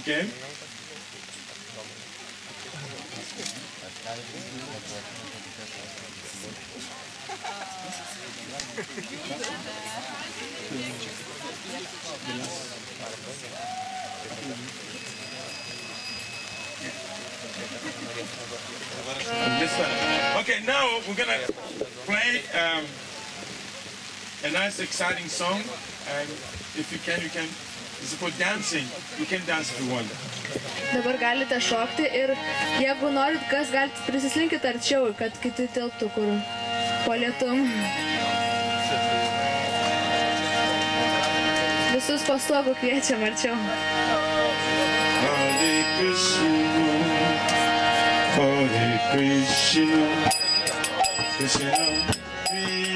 Okay. This one. Okay, now we're gonna play a nice, exciting song, and if you can, it's for dancing. You can dance if you want. Dabar galite šokti ir jeigu norit, kas galite prisislinkit arčiau, kad kiti tilptų kur po lietum. Visus po stogu kviečiam arčiau. Hare Krishna, Hare Krishna, Krishna Krishna,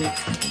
Hare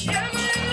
Rama,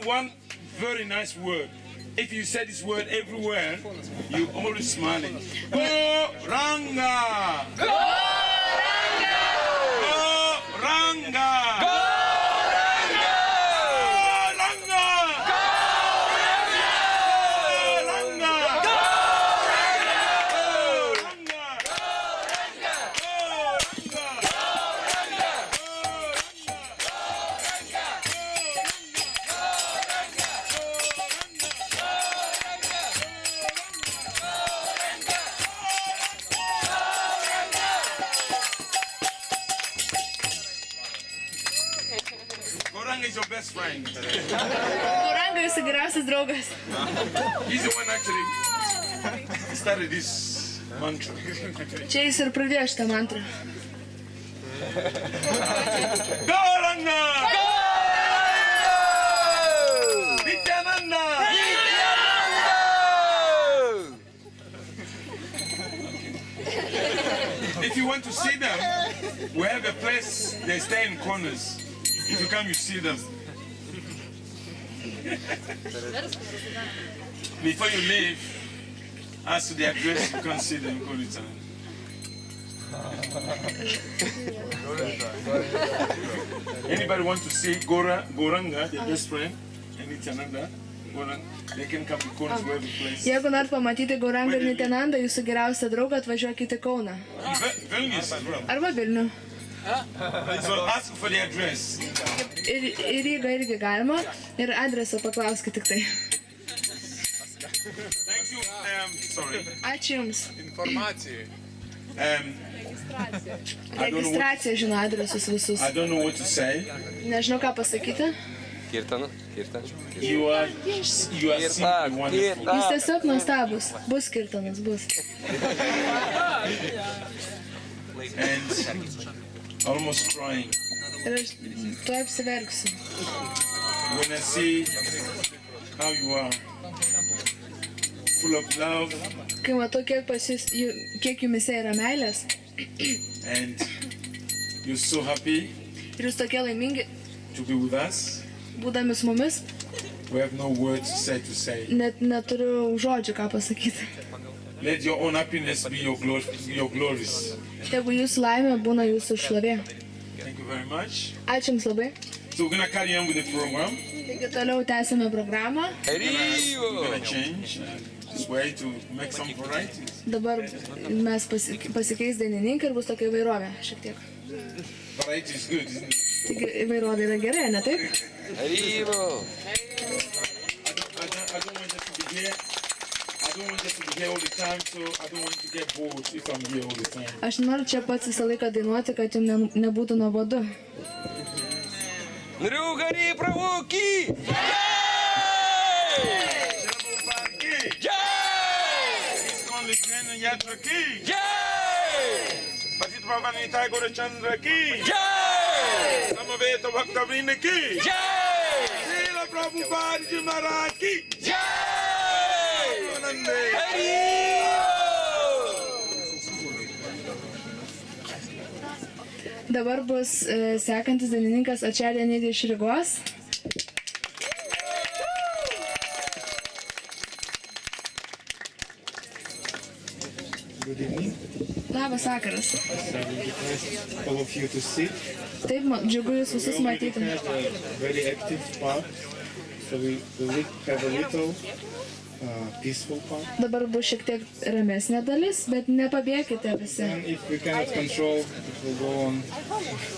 One very nice word. If you say this word everywhere, you always smiling. Goranga! Goranga! Goranga! Goranga! Goranga! Goranga is your best friend. Goranga jūsų geriausias draugas. He's the one actually started this mantra. Čia jis ir pradėjo šitą mantrą. Goranga! Nityananda! If you want to see them, we have a place, they stay in corners. If you come, you see them. Before you leave, ask the address, you can see them. Anybody want to see Goranga, their best friend, and Nityananda? They can come to corners wherever place. Jeigu norit pamatyti Gorangą ir Nityanandą, jūsų geriausią draugą, atvažiuokite į Kauną. Vilnius as well. Arba Vilnių. So ask for the address. Ir Rygą irgi galima. Ir adresą paklauskite tik tai. Thank you. Sorry. Ačiū Jums. Informacijai. Registracija žino adresus visus. I don't know what to say. Nežinau, ką pasakyti. Kirtan. You are simply wonderful. Jis tiesiog nuostabus. Bus Kirtanas, bus. And almost crying. Ir aš tuoj apsiverksiu. When I see how you are, full of love Kai matau, kiek jumise yra meilės and you're so happy ir jūs tokie laimingi, to be with us, būdami su mumis, we have no words to say. net neturiu žodžių ką pasakyti. Let your own happiness be your glories. Tegu jūsų laimė būna jūsų šlovė. Thank you very much. Ačiū Jums labai. So we're gonna carry on with the program. Taigi toliau tęsime programą. We're gonna change this way to make some varieties. Dabar mes pasikeis dainininkai ir bus tokia įvairovė šiek tiek. Variety is good, isn't it? Taigi įvairovė yra gerai, ne taip? I don't want us to be here. I don't want us to be here all the time, so I don't want to get bored if I'm here all the time. Aš noriu čia pats visą laiką dainuoti, kad jums nebūtų nuobodu. Nriugari pravuki! Dabar bus sekantis dainininkas Acharya Nidhi iš Rygos. Good evening. Labas vakaras. I will request all of you to sit. Taip, džiugu jūs visus We matyti. have a very active part, so we will have a little peaceful part. Dabar bus šiek tiek ramesnė dalis, bet nepabėkite visi. And if we cannot control, it will go on.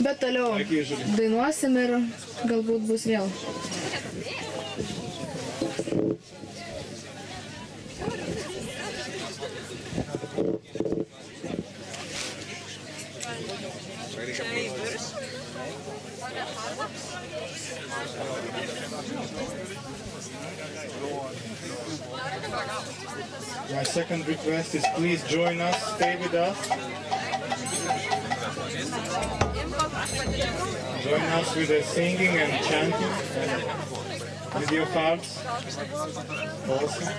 Bet toliau Like usually. dainuosim ir galbūt bus vėl. My second request is please join us, stay with us. Join us with the singing and chanting and with your hearts also.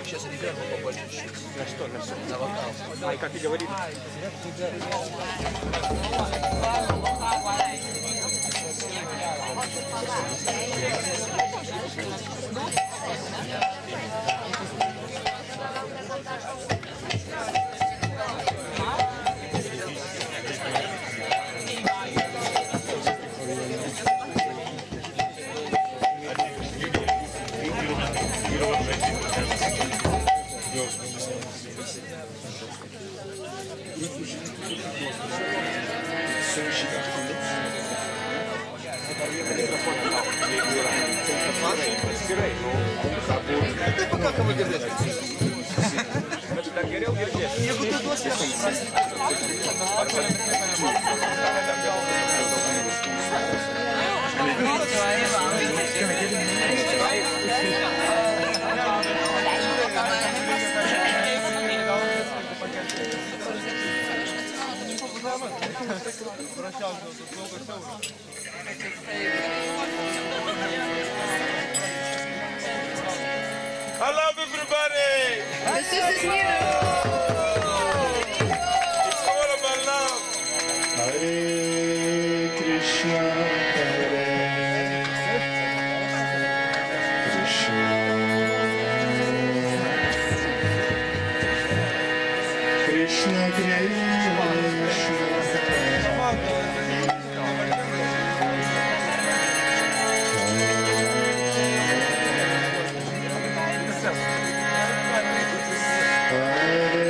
Сейчас ребенку побольше. На что? На вокал. Ай, как и говорили. Tai pakankamai girdėti. Dar geriau girdėti. Jeigu tu duosi I love everybody. Visus jūs myliu. It's all about love. Hare Krishna, Hare Krishna, Krishna Krishna, Hare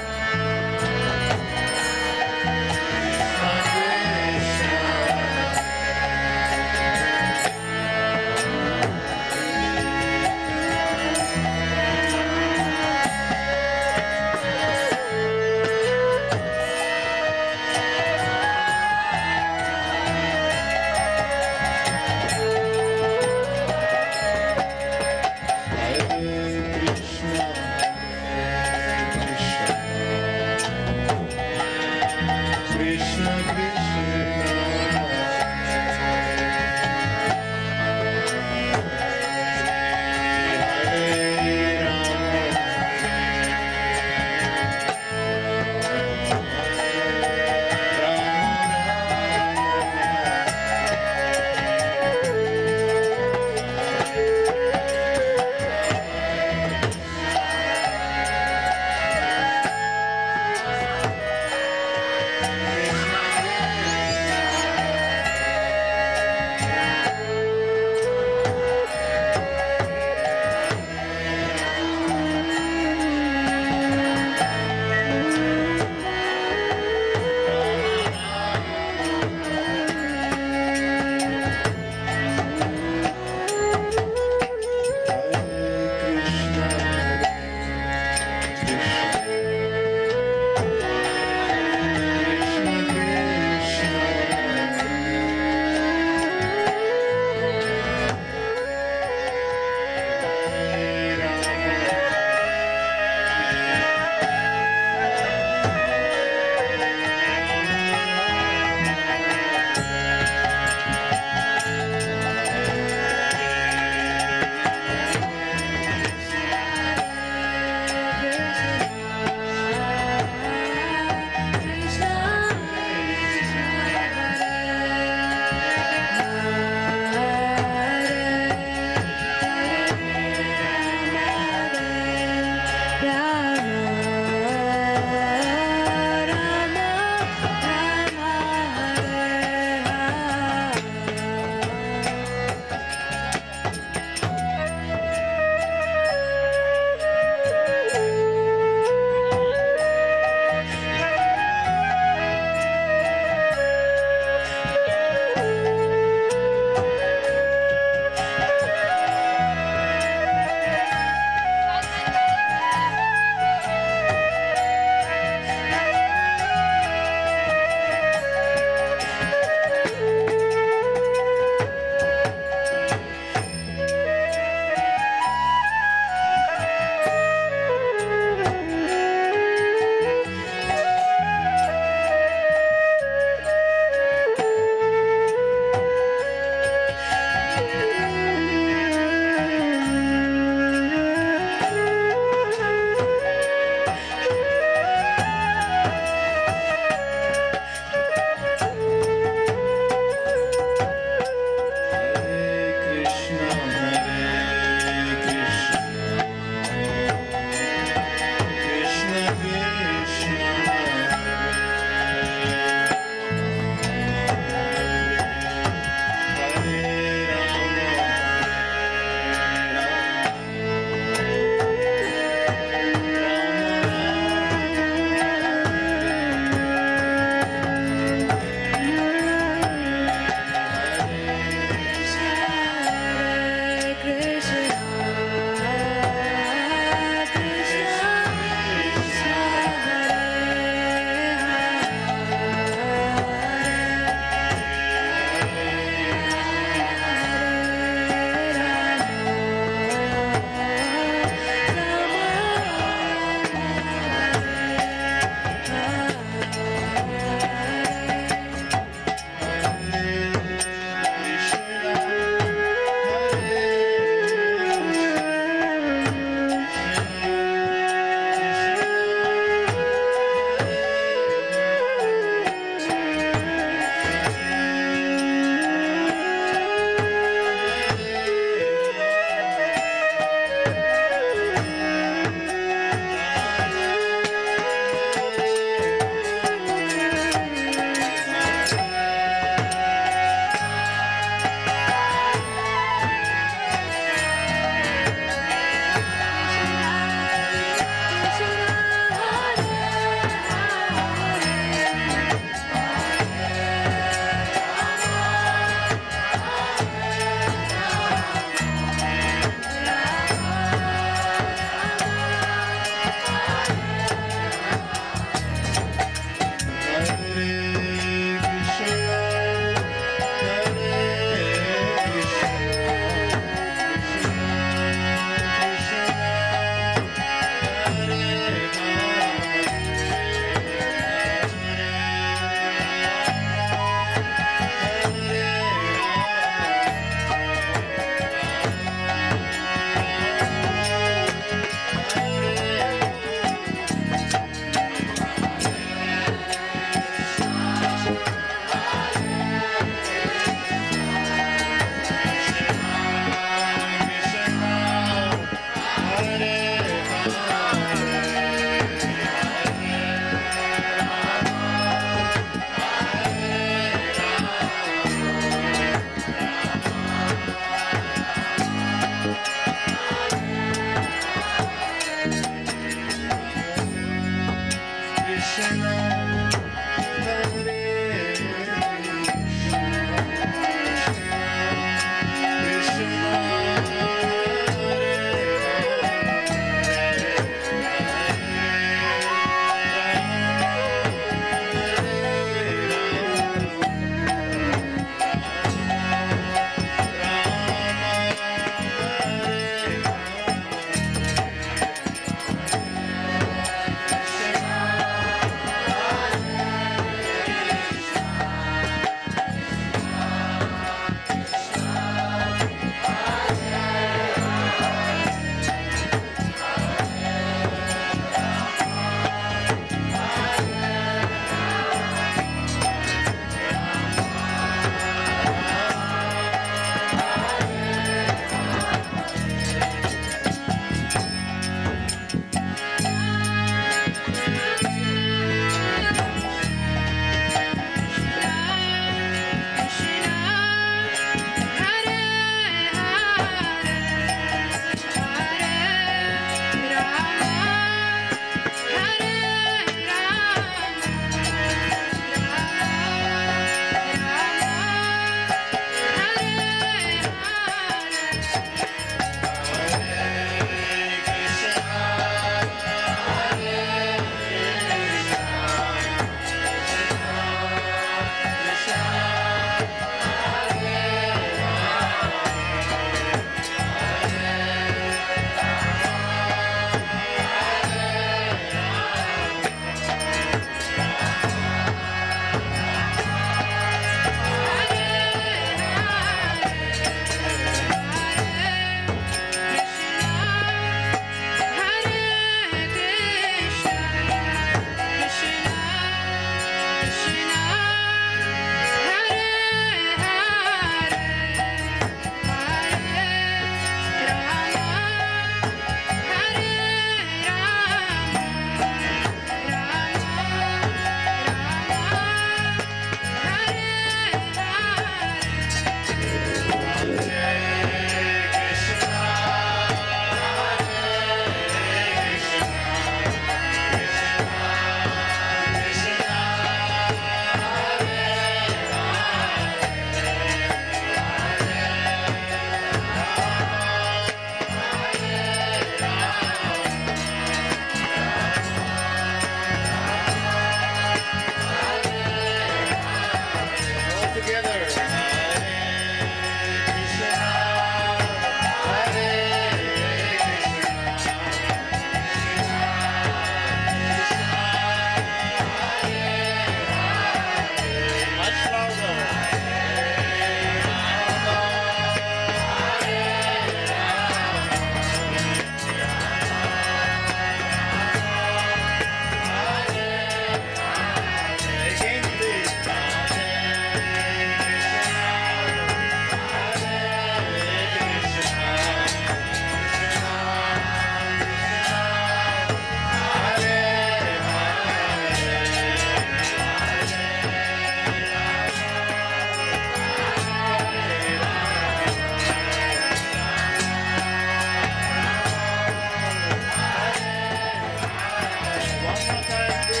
One more time, please.